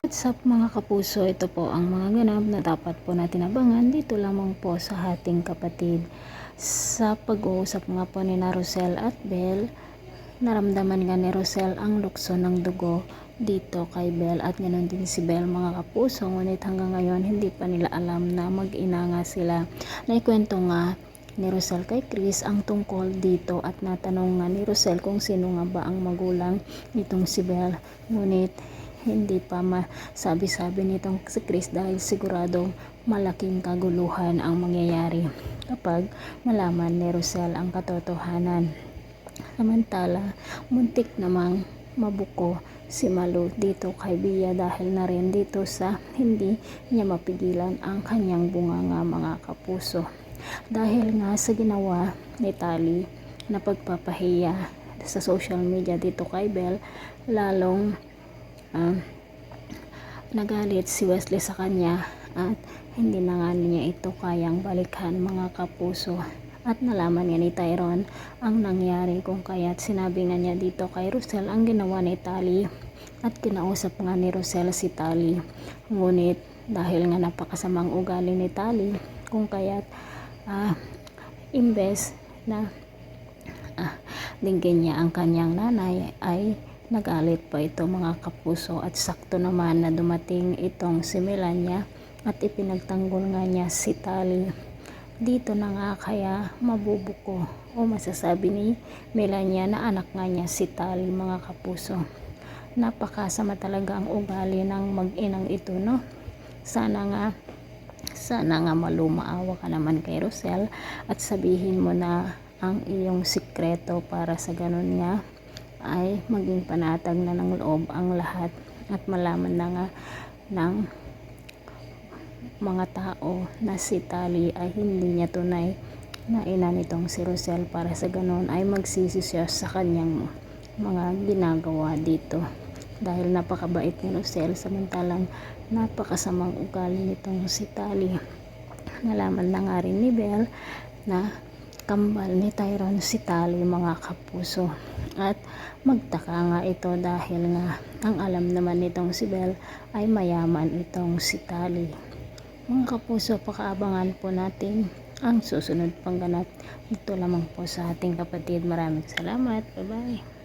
What's up mga kapuso, ito po ang mga ganap na dapat po natin abangan dito lamang po sa ating kapatid. Sa pag-uusap nga po ni Rosel at Belle, naramdaman nga ni Rosel ang lukso ng dugo dito kay Belle at ganoon din si Belle mga kapuso. Ngunit hanggang ngayon hindi pa nila alam na mag-ina nga sila. Naikwento nga ni Rosel kay Chris ang tungkol dito at natanong nga ni Rosel kung sino nga ba ang magulang nitong si Belle. Ngunit hindi pa masabi-sabi nitong si Chris dahil sigurado malaking kaguluhan ang mangyayari kapag malaman ni Rosel ang katotohanan. Samantala, muntik namang mabuko si Malu dito kay Bia dahil na rin dito sa hindi niya mapigilan ang kanyang bunganga mga kapuso. Dahil nga sa ginawa ni Tali na pagpapahiya sa social media dito kay Belle, lalong nagalit si Wesley sa kanya at hindi na nga niya ito kayang balikan mga kapuso. At nalaman nga ni Tyrone ang nangyari kung kaya't sinabi nga niya dito kay Rosel ang ginawa ni Tali at kinausap nga ni Rosel si Tali. Ngunit dahil nga napakasamang ugali ni Tali kung kaya't imbes na dinggin niya ang kanyang nanay ay nagalit pa ito mga kapuso at sakto naman na dumating itong si Melania at ipinagtanggol nga niya si Tali. Dito na nga kaya mabubuko o masasabi ni Melania na anak nga niya si Tali mga kapuso. Napakasama talaga ang ugali ng mag-inang ito, no? Sana nga malumaawa ka naman kay Rosel at sabihin mo na ang iyong sikreto para sa ganun nga ay maging panatag na ng loob ang lahat at malaman na nga ng mga tao na si Tali ay hindi niya tunay na ina nitong si Rosel para sa ganun ay magsisi siya sa kanyang mga ginagawa dito dahil napakabait ni Rosel samantalang napakasamang ugali nitong si Tali. Nalaman na nga rin ni Belle na kambal ni Tyrone si Tali mga kapuso at magtaka nga ito dahil nga ang alam naman nitong si Belle ay mayaman itong si Tali. Mga kapuso, pakaabangan po natin ang susunod pang ganap dito lamang po sa ating kapatid. Maraming salamat, bye bye.